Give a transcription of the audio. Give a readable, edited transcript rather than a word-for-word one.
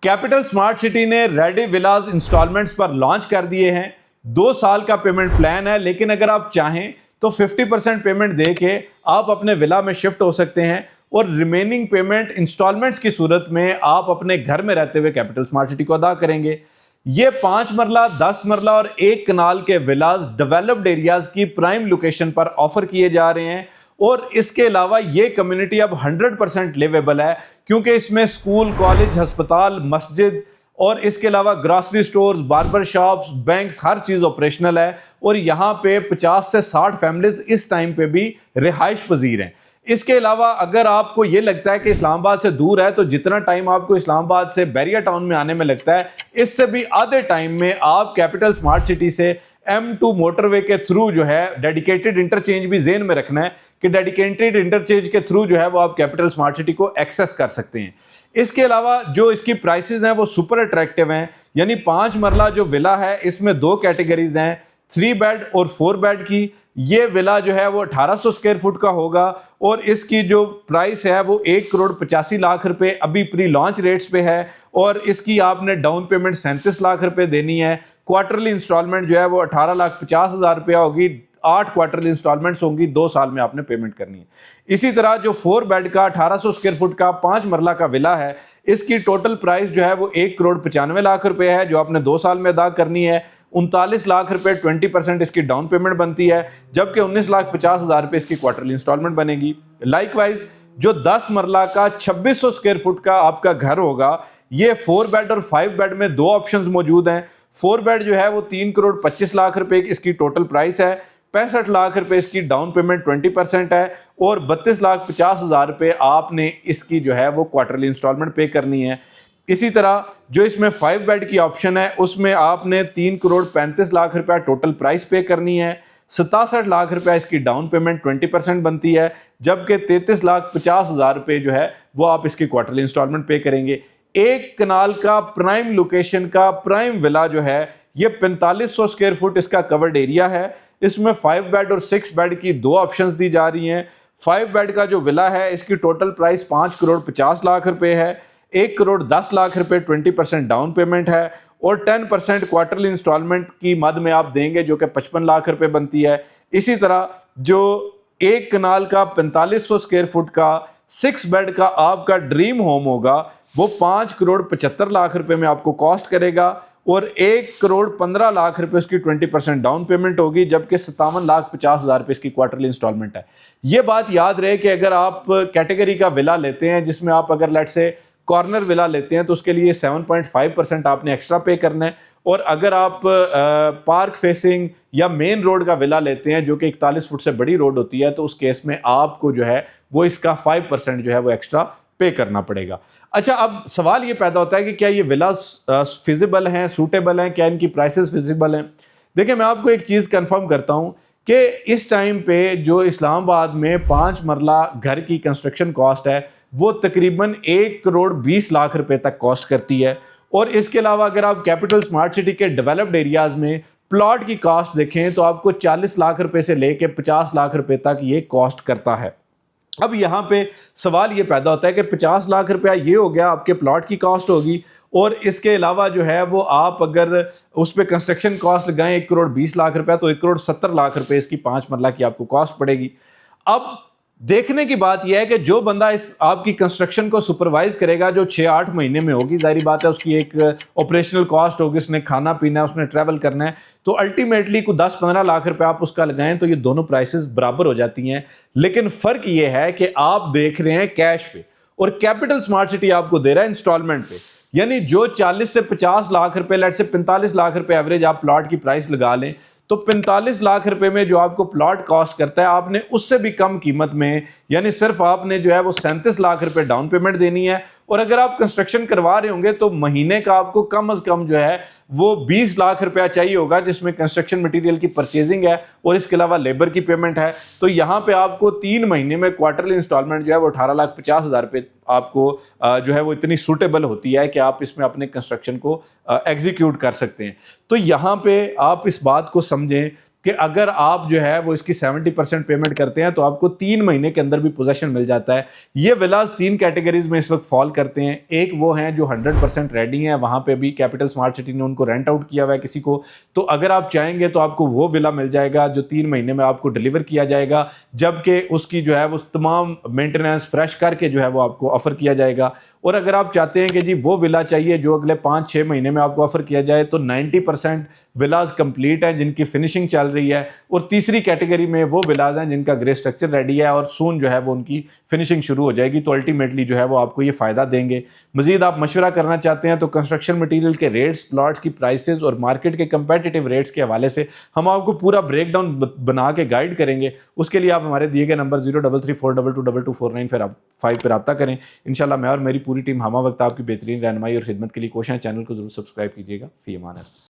Capital smart city ने ready villas installments पर launch कर दिए हैं। 2 साल का पेमेंट प्लान है, लेकिन अगर आप चाहें तो 50% पेमेंट दे के आप अपने विला में शिफ्ट हो सकते हैं और रिमेनिंग पेमेंट इंस्टॉलमेंट्स की सूरत में आप अपने घर में रहते हुए कैपिटल स्मार्ट सिटी को अदा करेंगे। ये 5 मरला, 10 मरला और 1 कनाल के विलाज डेवलप्ड एरियाज की प्राइम लोकेशन पर ऑफर किए जा रहे हैं और इसके अलावा ये कम्युनिटी अब 100% लिवेबल है, क्योंकि इसमें स्कूल, कॉलेज, अस्पताल, मस्जिद और इसके अलावा grocery stores, barber shops, banks, हर चीज़ ऑपरेशनल है और यहाँ पे 50 से 60 फैमिलीज इस टाइम पे भी रिहाइश पजीर हैं। इसके अलावा अगर आपको ये लगता है कि इस्लामाबाद से दूर है, तो जितना टाइम आपको इस्लामाबाद से बैरिया टाउन में आने में लगता है, इससे भी आधे टाइम में आप कैपिटल स्मार्ट सिटी से M2 मोटरवे के थ्रू जो है डेडिकेटेड इंटरचेंज भी ज़हन में रखना है कि डेडिकेटेड इंटरचेंज के थ्रू जो है वो आप कैपिटल स्मार्ट सिटी को एक्सेस कर सकते हैं। इसके अलावा जो इसकी प्राइसेस हैं वो सुपर अट्रैक्टिव हैं। यानी 5 मरला जो विला है इसमें 2 कैटेगरीज हैं, 3 बेड और 4 बेड की। ये विला जो है वो 1800 स्क्वायर फुट का होगा और इसकी जो प्राइस है वो 1,85,00,000 रुपए अभी प्री लॉन्च रेट्स पे है और इसकी आपने डाउन पेमेंट 37 लाख रुपए देनी है। क्वार्टरली इंस्टॉलमेंट जो है वो 18,50,000 रुपया होगी। 8 क्वार्टरली इंस्टॉलमेंट्स होंगी, 2 साल में आपने पेमेंट करनी है। इसी तरह जो 4 बेड का 1800 स्क्वायर फुट का 5 मरला का विला है, इसकी टोटल प्राइस जो है वो 1,95,00,000 रुपए है, जो आपने 2 साल में अदा करनी है। 39 लाख रुपए 20% इसकी डाउन पेमेंट बनती है, जबकि 19,50,000 रुपए इसकी क्वार्टरली इंस्टॉलमेंट बनेगी। लाइकवाइज जो 10 मरला का 2600 स्क्वायर फुट का आपका घर होगा, ये 4 बेड और 5 बेड में 2 ऑप्शंस मौजूद हैं। 4 बेड जो है वो 3,25,00,000 रुपए इसकी टोटल प्राइस है। 65 लाख रुपए इसकी डाउन पेमेंट 20% है और 32,50,000 रुपए आपने इसकी जो है वो क्वार्टरली इंस्टॉलमेंट पे करनी है। इसी तरह जो इसमें 5 बेड की ऑप्शन है उसमें आपने 3,35,00,000 रुपया टोटल प्राइस पे करनी है। 67 लाख रुपया इसकी डाउन पेमेंट 20% बनती है, जबकि 33,50,000 रुपये जो है वो आप इसकी क्वार्टरली इंस्टॉलमेंट पे करेंगे। 1 कनाल का प्राइम लोकेशन का प्राइम विला जो है ये 4500 स्क्वायर फुट इसका कवर्ड एरिया है। इसमें 5 बेड और 6 बेड की 2 ऑप्शंस दी जा रही हैं। 5 बेड का जो विला है इसकी टोटल प्राइस 5,50,00,000 रुपए है। 1,10,00,000 रुपए 20% डाउन पेमेंट है और 10% क्वार्टरली इंस्टॉलमेंट की मद में आप देंगे, जो कि 55 लाख रुपए बनती है। इसी तरह जो 1 कनाल का 4500 स्क्वायर फुट का 6 बेड का आपका ड्रीम होम होगा वो 5,75,00,000 रुपए में आपको कॉस्ट करेगा और 1,15,00,000 रुपए उसकी 20% डाउन पेमेंट होगी, जबकि 57,50,000 रुपए इसकी क्वार्टरली इंस्टॉलमेंट है। ये बात याद रहे कि अगर आप कैटेगरी का विला लेते हैं, जिसमें आप अगर लेट से कॉर्नर विला लेते हैं, तो उसके लिए 7.5% आपने एक्स्ट्रा पे करना है और अगर आप पार्क फेसिंग या मेन रोड का विला लेते हैं जो कि 41 फुट से बड़ी रोड होती है, तो उस केस में आपको जो है वो इसका 5% जो है वो एक्स्ट्रा पे करना पड़ेगा। अच्छा, अब सवाल ये पैदा होता है कि क्या ये विलास फिजिबल हैं, सूटेबल हैं, क्या इनकी प्राइसेस फिजिबल हैं? देखिए, मैं आपको एक चीज़ कंफर्म करता हूँ कि इस टाइम पे जो इस्लामाबाद में 5 मरला घर की कंस्ट्रक्शन कॉस्ट है वो तकरीबन 1,20,00,000 रुपए तक कॉस्ट करती है और इसके अलावा अगर आप कैपिटल स्मार्ट सिटी के डेवलप्ड एरियाज में प्लॉट की कॉस्ट देखें तो आपको 40 लाख रुपए से लेके 50 लाख रुपए तक ये कॉस्ट करता है। अब यहाँ पे सवाल ये पैदा होता है कि 50 लाख रुपया ये हो गया आपके प्लॉट की कॉस्ट होगी और इसके अलावा जो है वो आप अगर उस पर कंस्ट्रक्शन कॉस्ट लगाएं 1,20,00,000 रुपया, तो 1,70,00,000 रुपए इसकी 5 मरला की आपको कॉस्ट पड़ेगी। अब देखने की बात यह है कि जो बंदा इस आपकी कंस्ट्रक्शन को सुपरवाइज करेगा, जो 6-8 महीने में होगी, जाहिर बात है उसकी एक ऑपरेशनल कॉस्ट होगी, उसने खाना पीना है, उसने ट्रैवल करना है, तो अल्टीमेटली को 10-15 लाख रुपए आप उसका लगाएं तो ये दोनों प्राइसेस बराबर हो जाती हैं। लेकिन फ़र्क ये है कि आप देख रहे हैं कैश पे और कैपिटल स्मार्ट सिटी आपको दे रहा है इंस्टॉलमेंट पे। यानी जो 40 से 50 लाख रुपए, लेट से 45 लाख रुपए एवरेज आप प्लॉट की प्राइस लगा लें, तो 45 लाख रुपए में जो आपको प्लॉट कॉस्ट करता है, आपने उससे भी कम कीमत में, यानी सिर्फ आपने जो है वो 37 लाख रुपए डाउन पेमेंट देनी है और अगर आप कंस्ट्रक्शन करवा रहे होंगे तो महीने का आपको कम से कम जो है वो 20 लाख रुपया चाहिए होगा, जिसमें कंस्ट्रक्शन मटेरियल की परचेजिंग है और इसके अलावा लेबर की पेमेंट है। तो यहाँ पे आपको 3 महीने में क्वार्टरली इंस्टॉलमेंट जो है वो 18,50,000 रुपये आपको जो है वो इतनी सूटेबल होती है कि आप इसमें अपने कंस्ट्रक्शन को एग्जीक्यूट कर सकते हैं। तो यहाँ पे आप इस बात को समझें कि अगर आप जो है वो इसकी 70% पेमेंट करते हैं तो आपको 3 महीने के अंदर भी पोजेशन मिल जाता है। ये विलाज 3 कैटेगरीज में इस वक्त फॉल करते हैं। एक वो हैं जो 100% रेडी हैं, वहां पे भी कैपिटल स्मार्ट सिटी ने उनको रेंट आउट किया हुआ है किसी को, तो अगर आप चाहेंगे तो आपको वो विला मिल जाएगा जो 3 महीने में आपको डिलीवर किया जाएगा, जबकि उसकी जो है वो तमाम मेंटेनेंस फ्रेश करके जो है वो आपको ऑफर किया जाएगा। और अगर आप चाहते हैं कि जी वो विला चाहिए जो अगले 5-6 महीने में आपको ऑफर किया जाए, तो 90% विलाज कंप्लीट हैं जिनकी फिनिशिंग चल रही है, और तीसरी कैटेगरी में वो विलाज हैं जिनका ग्रे स्ट्रक्चर रेडी है और सून जो है वो उनकी फिनिशिंग शुरू हो जाएगी। तो अल्टीमेटली जो है वो आपको ये फायदा देंगे। मजीद आप मशवरा करना चाहते हैं तो कंस्ट्रक्शन मटेरियल के रेट्स, प्लॉट्स की प्राइसेस और मार्केट के कंपेटिटिव रेट्स के हवाले से हम आपको पूरा ब्रेकडाउन बना के गाइड करेंगे। उसके लिए आप हमारे दिए गए नंबर 0334222249 फिर आप 5 पर रब्ता करें। इंशाल्लाह मैं और मेरी पूरी टीम हमा वक्त आपकी बेहतरीन रहनुमाई और खिदमत के लिए कोशिश है। चैनल को जरूर सब्सक्राइब कीजिएगा। फी अमान है।